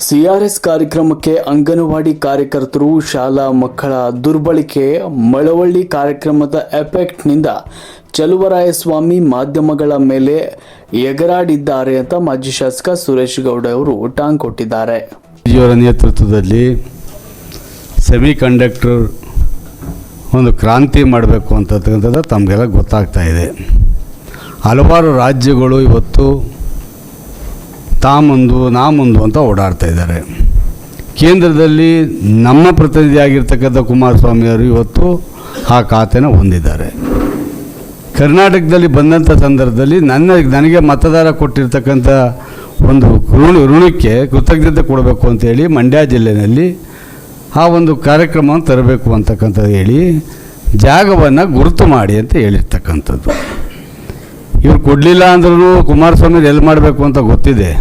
CRS ಕಾರ್ಯಕ್ರಮಕ್ಕೆ ಅಂಗನವಾಡಿ ಕಾರ್ಯಕರ್ತರು ಶಾಲಾ ಮಕ್ಕಳ ದುರ್ಬಳಕೆ ಮಳವಳ್ಳಿ ಕಾರ್ಯಕ್ರಮದ ಎಫೆಕ್ಟ್ನಿಂದ ಚಲುವರಾಯಸ್ವಾಮಿ ಮಾಧ್ಯಮಗಳ ಮೇಲೆ ಎಗರಾಡಿದ್ದಾರೆ ಅಂತ ಮಾಜಿ ಶಾಸಕ ಸುರೇಶ್ ಗೌಡ ಅವರು ಟಾಂಗ್ ಕೊಟ್ಟಿದ್ದಾರೆ. ಇವರ ನೇತೃತ್ವದಲ್ಲಿ ಸೆಮಿಕಂಡಕ್ಟರ್ ಒಂದು ಕ್ರಾಂತಿ ಮಾಡಬೇಕು ಅಂತಕ್ಕಂಥದ್ದು ತಮಗೆಲ್ಲ ಗೊತ್ತಾಗ್ತಾ ಇದೆ. ಹಲವಾರು ರಾಜ್ಯಗಳು ಇವತ್ತು ನಾ ಮುಂದು ಅಂತ ಓಡಾಡ್ತಾ ಇದ್ದಾರೆ. ಕೇಂದ್ರದಲ್ಲಿ ನಮ್ಮ ಪ್ರತಿನಿಧಿಯಾಗಿರ್ತಕ್ಕಂಥ ಕುಮಾರಸ್ವಾಮಿ ಅವರು ಇವತ್ತು ಆ ಖಾತೆನ ಹೊಂದಿದ್ದಾರೆ. ಕರ್ನಾಟಕದಲ್ಲಿ ಬಂದಂಥ ಸಂದರ್ಭದಲ್ಲಿ ನನಗೆ ಮತದಾರ ಕೊಟ್ಟಿರ್ತಕ್ಕಂಥ ಒಂದು ಋಣಕ್ಕೆ ಕೃತಜ್ಞತೆ ಕೊಡಬೇಕು ಅಂತೇಳಿ ಮಂಡ್ಯ ಜಿಲ್ಲೆಯಲ್ಲಿ ಆ ಒಂದು ಕಾರ್ಯಕ್ರಮವನ್ನು ತರಬೇಕು ಅಂತಕ್ಕಂಥದ್ದು ಹೇಳಿ ಜಾಗವನ್ನು ಗುರುತು ಮಾಡಿ ಅಂತ ಹೇಳಿರ್ತಕ್ಕಂಥದ್ದು. ಇವ್ರು ಕೊಡಲಿಲ್ಲ ಅಂದ್ರೂ ಕುಮಾರಸ್ವಾಮಿ ಎಲ್ಲಿ ಮಾಡಬೇಕು ಅಂತ ಗೊತ್ತಿದೆ.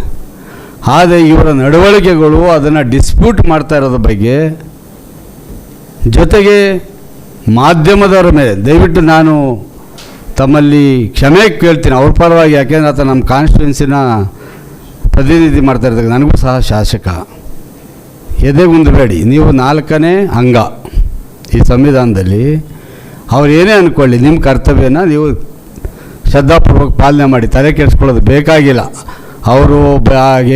ಆದರೆ ಇವರ ನಡವಳಿಕೆಗಳು ಅದನ್ನು ಡಿಸ್ಪ್ಯೂಟ್ ಮಾಡ್ತಾ ಇರೋದ್ರ ಬಗ್ಗೆ, ಜೊತೆಗೆ ಮಾಧ್ಯಮದವರ ಮೇಲೆ ದಯವಿಟ್ಟು ನಾನು ತಮ್ಮಲ್ಲಿ ಕ್ಷಮೆ ಕೇಳ್ತೀನಿ ಅವ್ರ ಪರವಾಗಿ. ಯಾಕೆಂದರೆ ಆತ ನಮ್ಮ ಕಾನ್ಸ್ಟಿಟ್ಯೂನ್ಸಿನ ಪ್ರತಿನಿಧಿ ಮಾಡ್ತಾ ಇರ್ತಕ್ಕ ನನಗೂ ಸಹ ಶಾಸಕ. ಎದೆಗುಂದಬೇಡಿ, ನೀವು 4ನೇ ಅಂಗ ಈ ಸಂವಿಧಾನದಲ್ಲಿ. ಅವ್ರು ಏನೇ ಅಂದ್ಕೊಳ್ಳಿ, ನಿಮ್ಮ ಕರ್ತವ್ಯನ ನೀವು ಶ್ರದ್ಧಾಪೂರ್ವಕ ಪಾಲನೆ ಮಾಡಿ, ತಲೆ ಕೆಡಿಸ್ಕೊಳ್ಳೋದು ಬೇಕಾಗಿಲ್ಲ. ಅವರು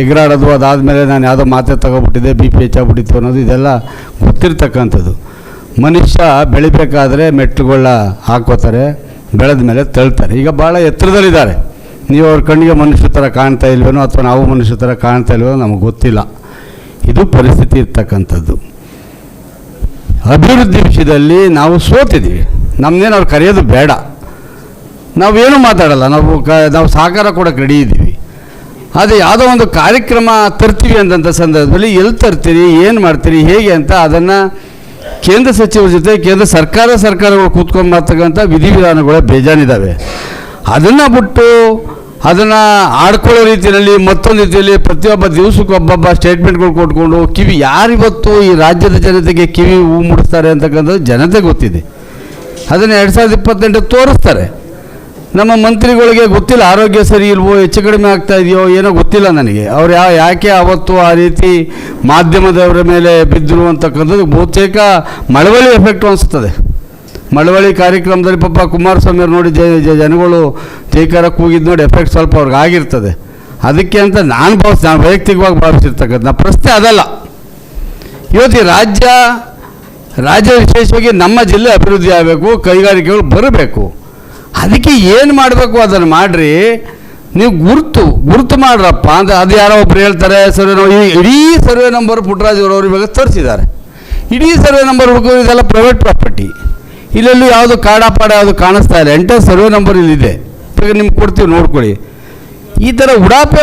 ಎಗರಾಡೋದು, ಅದಾದಮೇಲೆ ನಾನು ಯಾವುದೋ ಮಾತೆ ತಗೊಬಿಟ್ಟಿದ್ದೆ, BP ಹೆಚ್ಚಾಗ್ಬಿಟ್ಟಿತ್ತು ಅನ್ನೋದು ಇದೆಲ್ಲ ಗೊತ್ತಿರ್ತಕ್ಕಂಥದ್ದು. ಮನುಷ್ಯ ಬೆಳಿಬೇಕಾದ್ರೆ ಮೆಟ್ಟುಗಳ ಹಾಕೋತಾರೆ, ಬೆಳೆದ ಮೇಲೆ ತಳ್ತಾರೆ. ಈಗ ಭಾಳ ಎತ್ತರದಲ್ಲಿದ್ದಾರೆ. ನೀವು ಅವ್ರ ಕಣ್ಣಿಗೆ ಮನುಷ್ಯ ಥರ ಕಾಣ್ತಾ ಇಲ್ವೇನೋ ಅಥವಾ ನಾವು ಮನುಷ್ಯ ಥರ ಕಾಣ್ತಾ ಇಲ್ವೋ ನಮಗೆ ಗೊತ್ತಿಲ್ಲ. ಇದು ಪರಿಸ್ಥಿತಿ ಇರ್ತಕ್ಕಂಥದ್ದು. ಅಭಿವೃದ್ಧಿ ವಿಷಯದಲ್ಲಿ ನಾವು ಸೋತಿದ್ದೀವಿ. ನಮ್ಮನ್ನೇನು ಅವ್ರು ಕರೆಯೋದು ಬೇಡ, ನಾವೇನು ಮಾತಾಡಲ್ಲ, ನಾವು ಸಹಕಾರ ಕೊಡೋಕ್ಕೆ ರೆಡಿ ಇದ್ದೀವಿ. ಆದರೆ ಯಾವುದೋ ಒಂದು ಕಾರ್ಯಕ್ರಮ ತರ್ತೀವಿ ಅಂತಂಥ ಸಂದರ್ಭದಲ್ಲಿ ಎಲ್ಲಿ ತರ್ತೀರಿ, ಏನು ಮಾಡ್ತೀರಿ, ಹೇಗೆ ಅಂತ ಅದನ್ನು ಕೇಂದ್ರ ಸಚಿವರ ಜೊತೆ ಕೇಂದ್ರ ಸರ್ಕಾರಗಳು ಕೂತ್ಕೊಂಡು ಮಾಡ್ತಕ್ಕಂಥ ವಿಧಿವಿಧಾನಗಳೇ ಬೇಜಾನಿದ್ದಾವೆ. ಅದನ್ನು ಬಿಟ್ಟು ಅದನ್ನು ಆಡ್ಕೊಳ್ಳೋ ರೀತಿಯಲ್ಲಿ ಮತ್ತೊಂದು ರೀತಿಯಲ್ಲಿ ಪ್ರತಿಯೊಬ್ಬ ದಿವಸಕ್ಕೆ ಒಬ್ಬೊಬ್ಬ ಸ್ಟೇಟ್ಮೆಂಟ್ಗಳು ಕೊಟ್ಕೊಂಡು ಯಾರಿವತ್ತು ಈ ರಾಜ್ಯದ ಜನತೆಗೆ ಕಿವಿ ಹೂ ಮುಡಿಸ್ತಾರೆ ಅಂತಕ್ಕಂಥದ್ದು ಜನತೆ ಗೊತ್ತಿದೆ. ಅದನ್ನು 2028 ತೋರಿಸ್ತಾರೆ. ನಮ್ಮ ಮಂತ್ರಿಗಳಿಗೆ ಗೊತ್ತಿಲ್ಲ, ಆರೋಗ್ಯ ಸರಿ ಇಲ್ವೋ, ಹೆಚ್ಚು ಕಡಿಮೆ ಆಗ್ತಾ ಇದೆಯೋ ಏನೋ ಗೊತ್ತಿಲ್ಲ ನನಗೆ. ಅವ್ರು ಯಾಕೆ ಅವತ್ತು ಆ ರೀತಿ ಮಾಧ್ಯಮದವರ ಮೇಲೆ ಬಿದ್ದರು ಅಂತಕ್ಕಂಥದ್ದು ಬಹುತೇಕ ಮಳವಳ್ಳಿ ಎಫೆಕ್ಟು ಅನಿಸ್ತದೆ. ಮಳವಳ್ಳಿ ಕಾರ್ಯಕ್ರಮದಲ್ಲಿ ಪಾಪ ಕುಮಾರಸ್ವಾಮಿ ಅವ್ರು ನೋಡಿ ಜನಗಳು ಜೈಕಾರ ಕೂಗಿದ್ದು ನೋಡಿ ಎಫೆಕ್ಟ್ ಸ್ವಲ್ಪ ಅವ್ರಿಗೆ ಆಗಿರ್ತದೆ. ಅದಕ್ಕೆ ಅಂತ ನಾನು ವೈಯಕ್ತಿಕವಾಗಿ ಭಾವಿಸಿರ್ತಕ್ಕಂಥ ಪ್ರಶ್ನೆ ಅದಲ್ಲ. ಇವತ್ತು ರಾಜ್ಯ ವಿಶೇಷವಾಗಿ ನಮ್ಮ ಜಿಲ್ಲೆ ಅಭಿವೃದ್ಧಿ ಆಗಬೇಕು, ಕೈಗಾರಿಕೆಗಳು ಬರಬೇಕು. ಅದಕ್ಕೆ ಏನು ಮಾಡಬೇಕು ಅದನ್ನು ಮಾಡಿರಿ. ನೀವು ಗುರುತು ಮಾಡ್ರಪ್ಪ ಅಂತ ಅದು ಯಾರೋ ಒಬ್ರು ಹೇಳ್ತಾರೆ. ಇಡೀ ಸರ್ವೆ ನಂಬರ್ ಪುಟ್ಟರಾಜ್ ಅವರು ಇವಾಗ ತರಿಸಿದ್ದಾರೆ. ಇಡೀ ಸರ್ವೆ ನಂಬರ್ ಹುಡುಕೋರು ಇದೆಲ್ಲ ಪ್ರೈವೇಟ್ ಪ್ರಾಪರ್ಟಿ. ಇಲ್ಲೆಲ್ಲೂ ಯಾವುದು ಕಾಡಾಪಾಡ ಯಾವುದು ಕಾಣಿಸ್ತಾ ಇಲ್ಲ. ಎಂಟರ್ ಸರ್ವೆ ನಂಬರ್ ಇಲ್ಲಿದೆ, ಇವಾಗ ನಿಮ್ಗೆ ಕೊಡ್ತೀವಿ ನೋಡ್ಕೊಳ್ಳಿ. ಈ ಥರ ಉಡಾಪೆ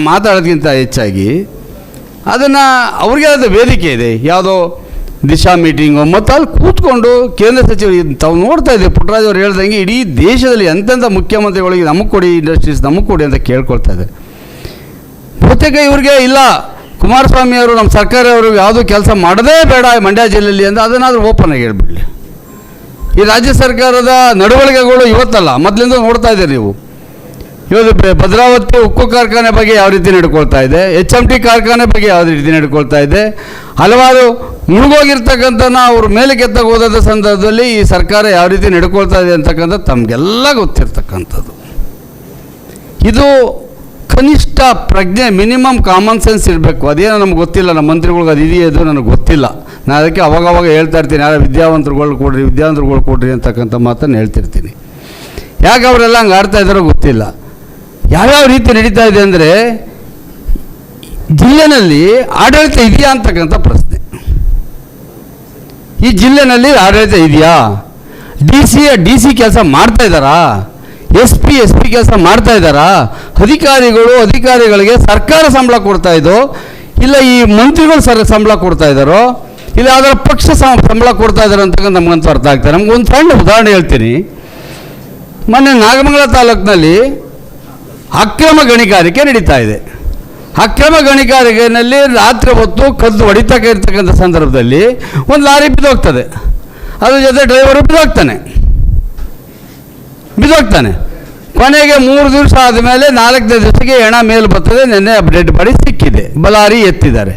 ಮಾತಾಡೋದಕ್ಕಿಂತ ಹೆಚ್ಚಾಗಿ ಅದನ್ನು ಅವ್ರಿಗೆ ಆದ ವೇದಿಕೆ ಇದೆ, ಯಾವುದೋ ದಿಶಾ ಮೀಟಿಂಗು, ಮತ್ತು ಅಲ್ಲಿ ಕೂತ್ಕೊಂಡು ಕೇಂದ್ರ ಸಚಿವರು ತಾವು ನೋಡ್ತಾ ಇದ್ದೀವಿ. ಪುಟ್ಟರಾಜ್ ಅವರು ಹೇಳ್ದಂಗೆ ಇಡೀ ದೇಶದಲ್ಲಿ ಎಂತೆಂಥ ಮುಖ್ಯಮಂತ್ರಿಗಳಿಗೆ ನಮಗೆ ಕೊಡಿ, ಇಂಡಸ್ಟ್ರೀಸ್ ನಮಗೆ ಕೊಡಿ ಅಂತ ಕೇಳ್ಕೊಳ್ತಾ ಇದೆ. ಬಹುತೇಕ ಇವ್ರಿಗೆ ಇಲ್ಲ, ಕುಮಾರಸ್ವಾಮಿ ಅವರು ನಮ್ಮ ಸರ್ಕಾರವರು ಯಾವುದೂ ಕೆಲಸ ಮಾಡೋದೇ ಬೇಡ ಮಂಡ್ಯ ಜಿಲ್ಲೆಯಲ್ಲಿ ಅಂತ ಅದನ್ನಾದರೂ ಓಪನ್ ಆಗಿ ಹೇಳ್ಬಿಡಲಿ. ಈ ರಾಜ್ಯ ಸರ್ಕಾರದ ನಡವಳಿಕೆಗಳು ಇವತ್ತಲ್ಲ, ಮೊದಲಿಂದ ನೋಡ್ತಾ ಇದ್ದೀರಿ ನೀವು. ಇವತ್ತು ಭದ್ರಾವತಿ ಉಕ್ಕು ಕಾರ್ಖಾನೆ ಬಗ್ಗೆ ಯಾವ ರೀತಿ ನಡ್ಕೊಳ್ತಾ ಇದೆ, HMT ಕಾರ್ಖಾನೆ ಬಗ್ಗೆ ಯಾವ ರೀತಿ ನಡ್ಕೊಳ್ತಾ ಇದೆ, ಹಲವಾರು ಮುಳುಗೋಗಿರ್ತಕ್ಕಂಥ ಅವ್ರ ಮೇಲೆ ಕೆತ್ತಾಗ ಹೋದ ಸಂದರ್ಭದಲ್ಲಿ ಈ ಸರ್ಕಾರ ಯಾವ ರೀತಿ ನಡ್ಕೊಳ್ತಾ ಇದೆ ಅಂತಕ್ಕಂಥದ್ದು ತಮಗೆಲ್ಲ ಗೊತ್ತಿರ್ತಕ್ಕಂಥದ್ದು. ಇದು ಕನಿಷ್ಠ ಪ್ರಜ್ಞೆ, ಮಿನಿಮಮ್ ಕಾಮನ್ ಸೆನ್ಸ್ ಇರಬೇಕು. ಅದೇನೋ ನಮ್ಗೆ ಗೊತ್ತಿಲ್ಲ, ನಮ್ಮ ಮಂತ್ರಿಗಳಿಗೆ ಅದು ಇದೆಯದು ನನಗೆ ಗೊತ್ತಿಲ್ಲ. ನಾನು ಅದಕ್ಕೆ ಅವಾಗವಾಗ ಹೇಳ್ತಾ ಇರ್ತೀನಿ, ಯಾರೋ ವಿದ್ಯಾವಂತರುಗಳು ಕೊಡ್ರಿ ಅಂತಕ್ಕಂಥ ಮಾತನ್ನು ಹೇಳ್ತಿರ್ತೀನಿ. ಯಾಕೆ ಅವರೆಲ್ಲ ಹಂಗೆ ಆಡ್ತಾ ಇದ್ದಾರೋ ಗೊತ್ತಿಲ್ಲ. ಯಾವ್ಯಾವ ರೀತಿ ನಡೀತಾ ಇದೆ ಅಂದರೆ, ಜಿಲ್ಲೆನಲ್ಲಿ ಆಡಳಿತ ಇದೆಯಾ ಅಂತಕ್ಕಂಥ ಪ್ರಶ್ನೆ. ಈ ಜಿಲ್ಲೆನಲ್ಲಿ ಆಡಳಿತ ಇದೆಯಾ? ಡಿ ಸಿ ಕೆಲಸ ಮಾಡ್ತಾ ಇದ್ದಾರಾ? SP ಕೆಲಸ ಮಾಡ್ತಾ ಇದ್ದಾರಾ? ಅಧಿಕಾರಿಗಳಿಗೆ ಸರ್ಕಾರ ಸಂಬಳ ಕೊಡ್ತಾ ಇದ್ದೋ, ಇಲ್ಲ ಈ ಮಂತ್ರಿಗಳು ಸಂಬಳ ಕೊಡ್ತಾ ಇದ್ದಾರೋ, ಇಲ್ಲ ಅದರ ಪಕ್ಷ ಸಂಬಳ ಕೊಡ್ತಾ ಇದ್ದಾರೆ ಅಂತಕ್ಕಂಥ ನಮಗಂತೂ ಅರ್ಥ ಆಗ್ತಾರೆ. ನಮಗೊಂದು ಸಣ್ಣ ಉದಾಹರಣೆ ಹೇಳ್ತೀನಿ. ಮೊನ್ನೆ ನಾಗಮಂಗಲ ತಾಲೂಕಿನಲ್ಲಿ ಅಕ್ರಮ ಗಣಿಗಾರಿಕೆ ನಡೀತಾ ಇದೆ. ಅಕ್ರಮ ಗಣಿಗಾರಿಕೆಯಲ್ಲಿ ರಾತ್ರಿ ಹೊತ್ತು ಕದ್ದು ಹೊಡಿತಕ್ಕ ಇರ್ತಕ್ಕಂಥ ಸಂದರ್ಭದಲ್ಲಿ ಒಂದು ಲಾರಿ ಬಿದ್ದೋಗ್ತದೆ. ಅದ್ರ ಜೊತೆ ಡ್ರೈವರು ಬಿದ್ದೋಗ್ತಾನೆ. ಕೊನೆಗೆ 3 ದಿವಸ ಆದಮೇಲೆ 4ನೇ ದಿವಸಕ್ಕೆ ಹೆಣ ಮೇಲೆ ಬರ್ತದೆ. ನೆನ್ನೆ ಡೆಡ್ ಬಾಡಿ ಸಿಕ್ಕಿದೆ, ಬಲಾರಿ ಎತ್ತಿದ್ದಾರೆ.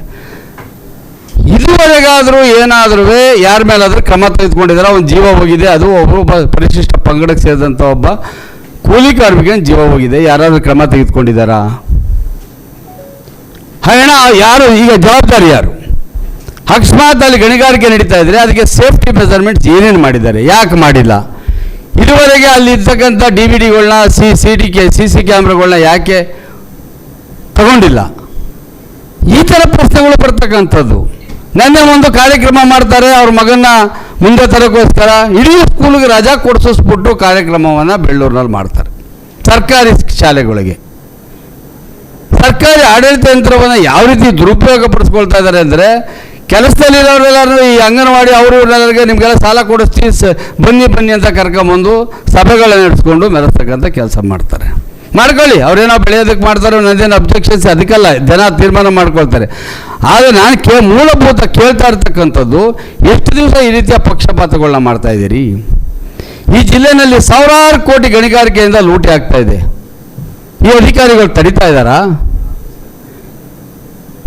ಇದುವರೆಗಾದರೂ ಏನಾದರೂ ಯಾರ ಮೇಲಾದರೂ ಕ್ರಮ ತೆಗೆದುಕೊಂಡಿದ್ದಾರೆ? ಅವನ ಜೀವ ಹೋಗಿದೆ, ಅದು ಒಬ್ಬ ಪರಿಶಿಷ್ಟ ಪಂಗಡಕ್ಕೆ ಸೇರಿದಂಥ ಒಬ್ಬ ಕೂಲಿ ಕಾರ್ಮಿಕನ ಜೀವ ಹೋಗಿದೆ, ಯಾರಾದರೂ ಕ್ರಮ ತೆಗೆದುಕೊಂಡಿದ್ದಾರಾ? ಹೆಣ ಯಾರು? ಈಗ ಜವಾಬ್ದಾರಿ ಯಾರು? ಅಕಸ್ಮಾತ್ ಅಲ್ಲಿ ಗಣಿಗಾರಿಕೆ ನಡೀತಾ ಇದ್ರೆ ಅದಕ್ಕೆ ಸೇಫ್ಟಿ ಮೆಜರ್ಮೆಂಟ್ಸ್ ಏನೇನು ಮಾಡಿದ್ದಾರೆ, ಯಾಕೆ ಮಾಡಿಲ್ಲ? ಇದುವರೆಗೆ ಅಲ್ಲಿ ಇರ್ತಕ್ಕಂಥ DVD-ಗಳನ್ನ CC ಕ್ಯಾಮ್ರಾಗಳನ್ನ ಯಾಕೆ ತಗೊಂಡಿಲ್ಲ? ಈ ಥರ ಪ್ರಶ್ನೆಗಳು ಬರ್ತಕ್ಕಂಥದ್ದು. ನೆನ್ನೆ ಒಂದು ಕಾರ್ಯಕ್ರಮ ಮಾಡ್ತಾರೆ, ಅವ್ರ ಮಗನ್ನ ಮುಂದೆ ತರೋಕ್ಕೋಸ್ಕರ ಇಡೀ ಸ್ಕೂಲಿಗೆ ರಜಾ ಕೊಡಿಸಿಸ್ಬಿಟ್ಟು ಕಾರ್ಯಕ್ರಮವನ್ನು ಬೆಳ್ಳೂರಿನಲ್ಲಿ ಮಾಡ್ತಾರೆ. ಸರ್ಕಾರಿ ಶಾಲೆಗಳಿಗೆ ಸರ್ಕಾರಿ ಆಡಳಿತ ಯಂತ್ರವನ್ನು ಯಾವ ರೀತಿ ದುರುಪಯೋಗ ಪಡಿಸ್ಕೊಳ್ತಾ ಇದ್ದಾರೆ ಅಂದರೆ, ಕೆಲಸದಲ್ಲಿರೋರೆಲ್ಲರೂ ಈ ಅಂಗನವಾಡಿ ಅವರು ಇವರೆಲ್ಲರಿಗೆ ನಿಮಗೆಲ್ಲ ಸಾಲ ಕೊಡಿಸ್ತೀವಿ, ಬನ್ನಿ ಅಂತ ಕರ್ಕೊಂಬಂದು ಸಭೆಗಳನ್ನು ನಡೆಸ್ಕೊಂಡು ಮೆರೆಸ್ತಕ್ಕಂಥ ಕೆಲಸ ಮಾಡ್ತಾರೆ. ಮಾಡ್ಕೊಳ್ಳಿ, ಅವ್ರೇನೋ ಬೆಳೆಯೋದಕ್ಕೆ ಮಾಡ್ತಾರೋ, ನಂದೇನು ಅಬ್ಜೆಕ್ಷನ್ಸ್ ಅದಕ್ಕೆಲ್ಲ ಜನ ತೀರ್ಮಾನ ಮಾಡ್ಕೊಳ್ತಾರೆ. ಆದರೆ ನಾನು ಮೂಲಭೂತ ಕೇಳ್ತಾ ಇರ್ತಕ್ಕಂಥದ್ದು, ಎಷ್ಟು ದಿವಸ ಈ ರೀತಿಯ ಪಕ್ಷಪಾತಗಳನ್ನ ಮಾಡ್ತಾ ಇದ್ದೀರಿ? ಈ ಜಿಲ್ಲೆಯಲ್ಲಿ ಸಾವಿರಾರು ಕೋಟಿ ಗಣಿಗಾರಿಕೆಯಿಂದ ಲೂಟಿ ಆಗ್ತಾ ಇದೆ. ಈ ಅಧಿಕಾರಿಗಳು ತಡೀತಾ ಇದ್ದಾರಾ?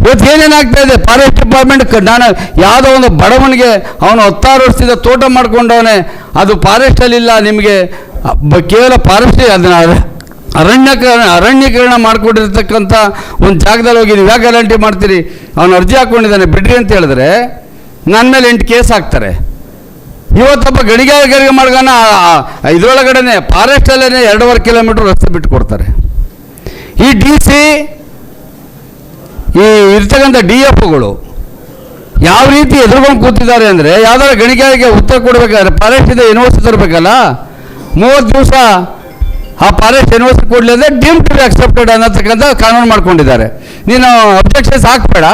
ಇವತ್ತು ಏನೇನಾಗ್ತಾ ಇದೆ? ಫಾರೆಸ್ಟ್ ಡಿಪಾರ್ಟ್ಮೆಂಟ್ ನಾನು ಯಾವುದೋ ಒಂದು ಬಡವನಿಗೆ ಅವನು 16 ವರ್ಷದಿಂದ ತೋಟ ಮಾಡ್ಕೊಂಡವನೇ, ಅದು ಫಾರೆಸ್ಟಲ್ಲಿಲ್ಲ, ನಿಮಗೆ ಕೇವಲ ಫಾರೆಸ್ಟ್ ಅದನ್ನು ಅರಣ್ಯೀಕರಣ ಮಾಡಿಕೊಂಡಿರ್ತಕ್ಕಂಥ ಒಂದು ಜಾಗದಲ್ಲಿ ಹೋಗಿ ನೀವು ಯಾಕೆ ಗ್ಯಾರಂಟಿ ಮಾಡ್ತೀರಿ? ಅವನು ಅರ್ಜಿ ಹಾಕ್ಕೊಂಡಿದ್ದಾನೆ ಬಿಡ್ರಿ ಅಂತ ಹೇಳಿದ್ರೆ ನನ್ನ ಮೇಲೆ 8 ಕೇಸ್ ಹಾಕ್ತಾರೆ. ಇವತ್ತೊಬ್ಬ ಗಣಿಗಾರಿಕೆ ಮಾಡ್ಗಾನ ಇದರೊಳಗಡೆ ಫಾರೆಸ್ಟಲ್ಲೇ 2.5 ಕಿಲೋಮೀಟ್ರ್ ರಸ್ತೆ ಬಿಟ್ಟು ಕೊಡ್ತಾರೆ. ಈ DC ಈ ಇರ್ತಕ್ಕಂಥ DFಗಳು ಯಾವ ರೀತಿ ಎದುರುಕೊಂಡು ಕೂತಿದ್ದಾರೆ ಅಂದರೆ, ಯಾವ್ದಾದ್ರು ಗಣಿಗಾರಿಕೆ ಉತ್ತರ ಕೊಡಬೇಕಾದ್ರೆ ಫಾರೆಸ್ಟಿಂದ ಯೂನಿವರ್ಸಿಟಿ ತರಬೇಕಲ್ಲ, 30 ದಿವಸ ಆ ಫಾರೆಸ್ಟ್ ಯೂನಿವರ್ಸಿಟಿ ಕೊಡಲಿ ಅಂದರೆ ಡೀಮ್ ಟು ಬಿ ಅಕ್ಸೆಪ್ಟೆಡ್ ಅನ್ನತಕ್ಕಂಥ ಕಾನೂನು ಮಾಡ್ಕೊಂಡಿದ್ದಾರೆ. ನೀನು ಅಬ್ಜೆಕ್ಷನ್ಸ್ ಹಾಕಬೇಡ,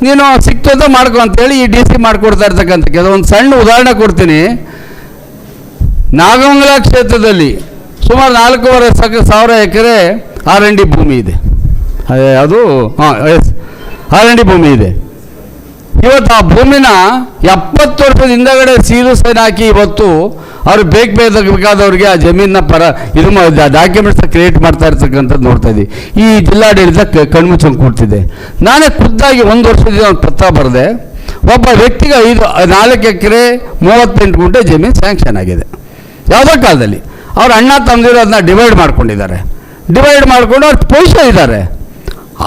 ನೀನು ಸಿಕ್ತದ ಮಾಡ್ಕೊ ಅಂತೇಳಿ ಈ DC ಮಾಡಿಕೊಡ್ತಾ ಇರ್ತಕ್ಕಂಥ ಕೆಲವೊಂದು ಸಣ್ಣ ಉದಾಹರಣೆ ಕೊಡ್ತೀನಿ. ನಾಗಮಂಗಲ ಕ್ಷೇತ್ರದಲ್ಲಿ ಸುಮಾರು 4,500 ಎಕರೆ R&D ಭೂಮಿ ಇದೆ. ಅದು R&D ಭೂಮಿ ಇದೆ. ಇವತ್ತು ಆ ಭೂಮಿನ 70 ವರ್ಷದ ಹಿಂದಗಡೆ ಸೀಲು ಸೈನ್ ಹಾಕಿ ಇವತ್ತು ಅವ್ರು ಬೇಕಾದವ್ರಿಗೆ ಆ ಜಮೀನ ಇದು ಡಾಕ್ಯುಮೆಂಟ್ಸ್ ಕ್ರಿಯೇಟ್ ಮಾಡ್ತಾ ಇರ್ತಕ್ಕಂಥದ್ದು ನೋಡ್ತಾ ಇದ್ದೀವಿ. ಈ ಜಿಲ್ಲಾಡಳಿತ ಕಣ್ಮುಚ್ಚಂಗೆ ಕೂಡ್ತಿದೆ. ನಾನೇ ಖುದ್ದಾಗಿ 1 ವರ್ಷದಿಂದ ಒಂದು ಪತ್ರ ಬರೆದೆ. ಒಬ್ಬ ವ್ಯಕ್ತಿಗೆ 4 ಎಕರೆ 38 ಗುಂಟೆ ಜಮೀನು ಸ್ಯಾಂಕ್ಷನ್ ಆಗಿದೆ. ಯಾವುದೋ ಕಾಲದಲ್ಲಿ ಅವ್ರ ಅಣ್ಣ ತಮ್ಮದಿರು ಅದನ್ನ ಡಿವೈಡ್ ಮಾಡ್ಕೊಂಡಿದ್ದಾರೆ. ಡಿವೈಡ್ ಮಾಡಿಕೊಂಡು ಅವ್ರು ಪೊಸಿಷನ್ ಇದ್ದಾರೆ.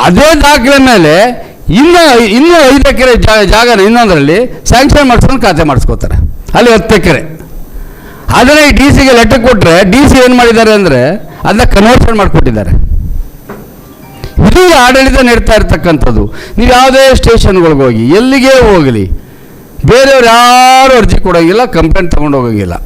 ಅದೇ ದಾಖಲೆ ಮೇಲೆ ಇನ್ನೂ 5 ಎಕರೆ ಜಾಗನ ಇನ್ನೊಂದರಲ್ಲಿ ಸ್ಯಾಂಕ್ಷನ್ ಮಾಡಿಸ್ಕೊಂಡು ಖಾತೆ ಮಾಡಿಸ್ಕೋತಾರೆ. ಅಲ್ಲಿ 10 ಎಕರೆ. ಅದನ್ನು ಈ DC-ಗೆ ಲೆಟರ್ ಕೊಟ್ಟರೆ DC ಏನು ಮಾಡಿದ್ದಾರೆ ಅಂದರೆ ಅದನ್ನ ಕನ್ವರ್ಷನ್ ಮಾಡಿಕೊಟ್ಟಿದ್ದಾರೆ. ಇದು ಆಡಳಿತ ನೀಡ್ತಾ ಇರ್ತಕ್ಕಂಥದ್ದು. ನೀವು ಯಾವುದೇ ಸ್ಟೇಷನ್ಗಳಿಗೆ ಹೋಗಿ, ಎಲ್ಲಿಗೇ ಹೋಗಲಿ, ಬೇರೆಯವ್ರು ಯಾರು ಅರ್ಜಿ ಕೊಡೋಂಗಿಲ್ಲ, ಕಂಪ್ಲೇಂಟ್ ತೊಗೊಂಡು ಹೋಗೋಂಗಿಲ್ಲ.